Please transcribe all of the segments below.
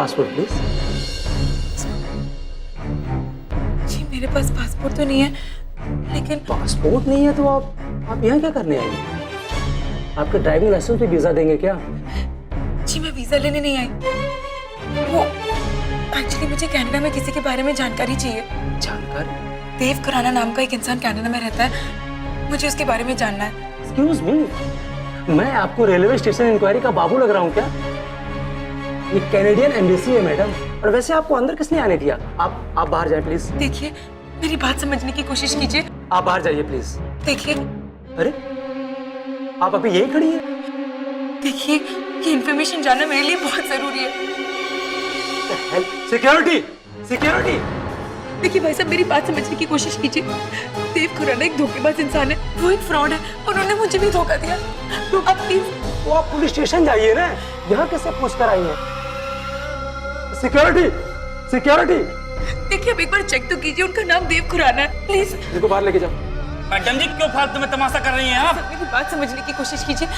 Passport please. जी मेरे पास passport तो नहीं है, लेकिन पासपोर्ट नहीं है तो आप यहाँ क्या करने आएंगे? आपके ड्राइविंग लाइसेंस पे वीजा देंगे क्या? जी मैं वीजा लेने नहीं आई। वो एक्चुअली मुझे कनाडा में किसी के बारे में जानकारी चाहिए। जानकारी? देव खुराना नाम का एक इंसान कनाडा में रहता है, मुझे उसके बारे में जानना है। एक्सक्यूज मी, मैं आपको रेलवे स्टेशन इंक्वायरी का बाबू लग रहा हूँ क्या? ये कैनेडियन एम्बेसी है मैडम, और वैसे आपको अंदर किसने आने दिया? आप बाहर जाए प्लीज। देखिए मेरी बात समझने की कोशिश कीजिए। आप बाहर जाइए प्लीज। देखिए अरे आप अभी यही खड़ी हैं? देखिए ये इन्फॉर्मेशन जानना मेरे लिए बहुत जरूरी है। Security security. देखिए भाई साहब मेरी बात समझने की कोशिश कीजिए। देव खुराना एक धोखेबाज इंसान है, वो एक फ्रॉड है, उन्होंने मुझे भी धोखा दिया। तो आप प्लीज तो आप पुलिस स्टेशन जाइए ना, यहाँ कैसे पूछ कर आई हैं? Security security. देखिए अब एक बार चेक तो कीजिए, उनका नाम देव खुराना है, प्लीज। इनको बाहर लेके जाओ। मैडम जी क्यों फालतू में तमाशा कर रही हैं आप? मेरी बात समझने की कोशिश कीजिए,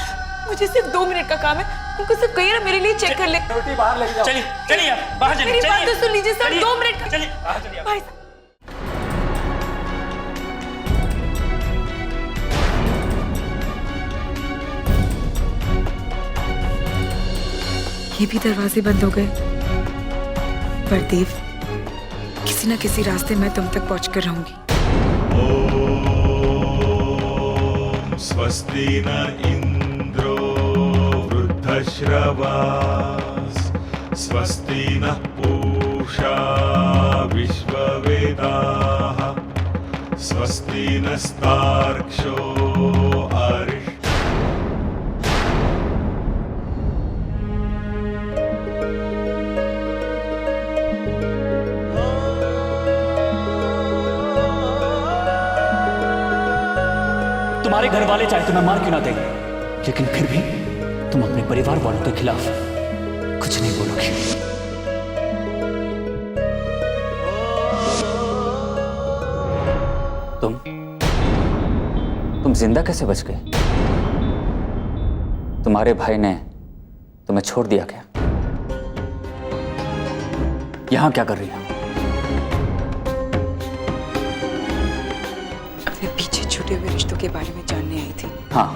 मुझे सिर्फ 2 मिनट का काम है, उनको सिर्फ कहिए ना मेरे लिए चेक कर ले। सिक्योरिटी बाहर लेके जाओ। चलिए चलिए आप बाहर चलिए। मेरी बात तो सुन लीजिए सर, 2 मिनट का। चलिए बाहर चलिए आप। भाई साहब ये भी दरवाजे बंद हो गए, पर देव किसी ना किसी रास्ते मैं तुम तक पहुंच कर रहूंगी। ॐ स्वस्ति न इन्द्रो वृद्धश्रवास् स्वस्ति नः पूषा विश्ववेदाः स्वस्ति नस्तार्क्ष्यो अरिष्टम्। तुम्हारे घर वाले चाहे तुम्हें मार क्यों ना दें, लेकिन फिर भी तुम अपने परिवार वालों के खिलाफ कुछ नहीं बोलोगे। तुम जिंदा कैसे बच गए? तुम्हारे भाई ने तुम्हें छोड़ दिया क्या? यहां क्या कर रही हो? अपने पीछे छूटे हुए रिश्तों के बारे में जानने आई थी। हाँ,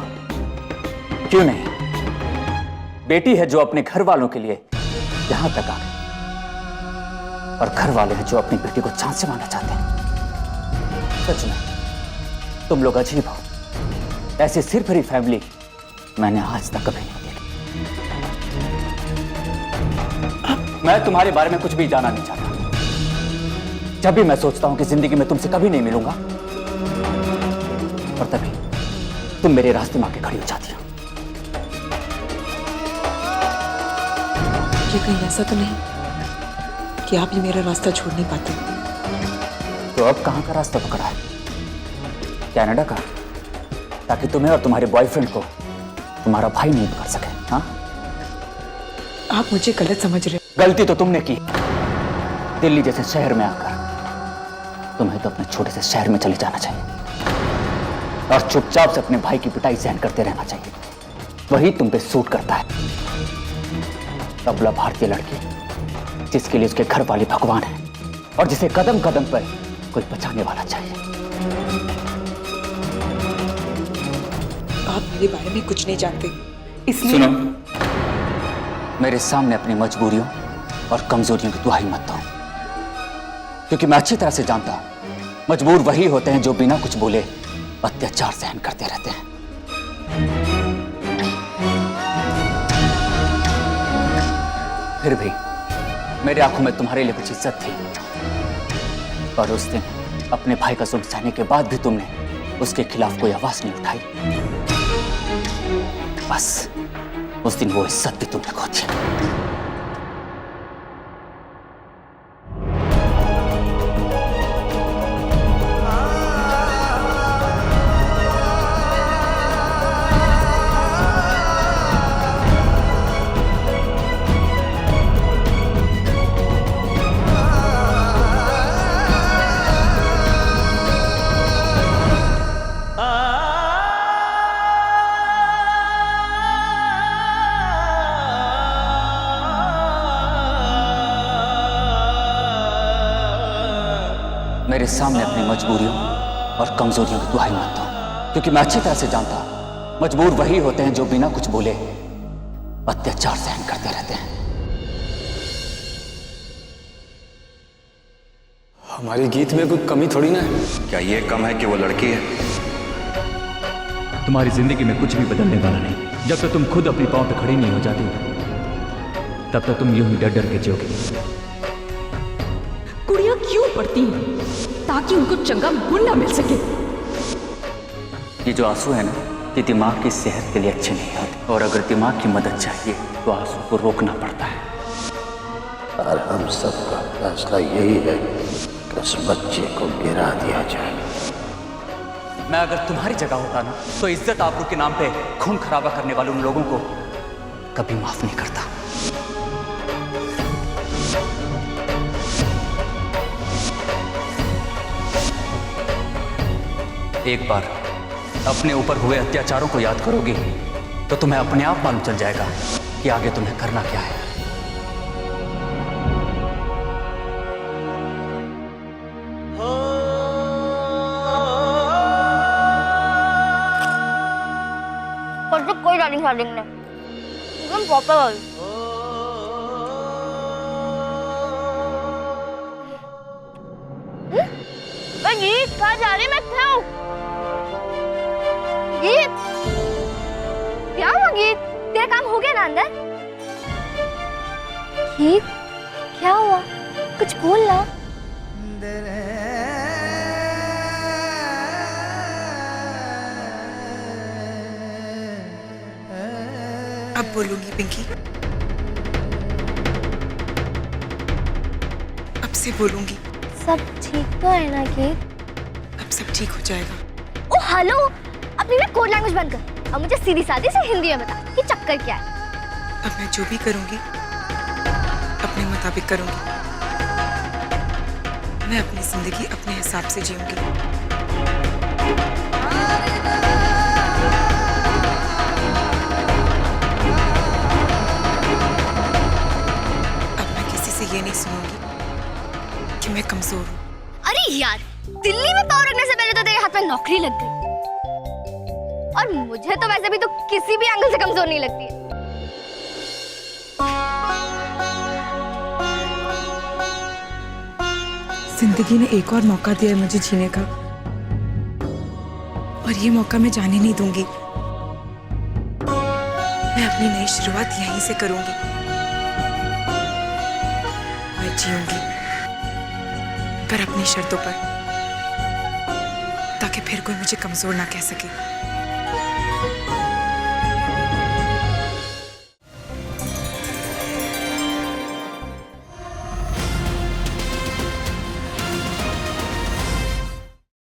क्यों नहीं? बेटी है जो अपने घर वालों के लिए यहां तक आ गई, और घर वाले हैं जो अपनी बेटी को जान से मारना चाहते हैं। सच में तुम लोग अजीब हो। ऐसी सिर्फ भरी फैमिली मैंने आज तक कभी नहीं देखी। मैं तुम्हारे बारे में कुछ भी जानना नहीं चाहता। जब भी मैं सोचता हूं कि जिंदगी में तुमसे कभी नहीं मिलूंगा, और तभी तुम मेरे रास्ते में आके खड़ी हो जाती हो। ये कहीं ऐसा तो नहीं कि आप ही मेरा रास्ता छोड़ नहीं पाते? तो अब कहां का रास्ता पकड़ा है? कनाडा का, ताकि तुम्हें और तुम्हारे बॉयफ्रेंड को तुम्हारा भाई नहीं पकड़ सके। हाँ, आप मुझे गलत समझ रहे हो। गलती तो तुमने की। दिल्ली जैसे शहर में आकर तुम्हें तो अपने छोटे से शहर में चले जाना चाहिए और चुपचाप से अपने भाई की पिटाई सहन करते रहना चाहिए। वही तुम पे सूट करता है। तबला भारतीय लड़की जिसके लिए उसके घर वाले भगवान है, और जिसे कदम कदम पर कोई बचाने वाला चाहिए। आप मेरे बारे में कुछ नहीं जानते, इसलिए सुनो, मेरे सामने अपनी मजबूरियों और कमजोरियों की दुहाई मत दो, क्योंकि मैं अच्छी तरह से जानता हूं मजबूर वही होते हैं जो बिना कुछ बोले अत्याचार सहन करते रहते हैं। फिर भी मेरी आंखों में तुम्हारे लिए कुछ इज्जत थी, पर उस दिन अपने भाई का जुल्म सहने के बाद भी तुमने उसके खिलाफ कोई आवाज नहीं उठाई। बस उस दिन वो इज्जत भी तुमने खो दी। मेरे सामने अपनी मजबूरियों और कमजोरियों की दुहाई मत दो, क्योंकि मैं अच्छी तरह से जानता हूं मजबूर वही होते हैं जो बिना कुछ बोले अत्याचार सहन करते रहते हैं। हमारी गीत में कोई कमी थोड़ी ना है। क्या ये कम है कि वो लड़की है? तुम्हारी जिंदगी में कुछ भी बदलने वाला नहीं। जब तक तुम खुद अपने पांव पे खड़ी नहीं हो जाती, तब तक तुम यूं ही डर डर के जियोगे। कुड़ियां क्यों पढ़ती हैं? ताकि उनको चंगा मुंडा मिल सके। ये जो आंसू है ना, ये दिमाग की सेहत के लिए अच्छे नहीं होते, और अगर दिमाग की मदद चाहिए तो आंसू को रोकना पड़ता है। और हम सबका फैसला यही है कि उस बच्चे को गिरा दिया जाए। मैं अगर तुम्हारी जगह होता ना, तो इज्जत आबरू के नाम पे खून खराबा करने वाले उन लोगों को कभी माफ नहीं करता। एक बार अपने ऊपर हुए अत्याचारों को याद करोगे तो तुम्हें अपने आप मालूम चल जाएगा कि आगे तुम्हें करना क्या है। पर तो कोई डालिंग शालिंग नहीं, एकदम प्रॉपर वाली। गीत कहाँ जा रही? मैं क्या हूँ? गीत क्या हुआ? गीत तेरा काम हो गया ना अंदर? गीत क्या हुआ? कुछ बोल ना। अब बोलूंगी पिंकी, अब से बोलूंगी। सब ठीक तो है ना गीत? अब सब ठीक हो जाएगा। ओ हेलो, अपनी ना कोड लैंग्वेज बंद कर और मुझे सीधी सादी से हिंदी में बता कि चक्कर क्या है। अब मैं जो भी करूंगी अपने मुताबिक करूंगी। मैं अपनी जिंदगी अपने हिसाब से जीऊंगी। अब मैं किसी से ये नहीं सुनूंगी कि मैं कमजोर हूँ। अरे यार, दिल्ली में पाँव रखने से पहले तो तेरे हाथ में नौकरी लग गई, और मुझे तो वैसे भी तो किसी भी एंगल से कमजोर नहीं लगती है। जिंदगी ने एक और मौका दिया है मुझे जीने का, और ये मौका मैं जाने नहीं दूंगी। मैं अपनी नई शुरुआत यहीं से करूंगी। मैं जीऊंगी, पर अपनी शर्तों पर, ताकि फिर कोई मुझे कमजोर ना कह सके।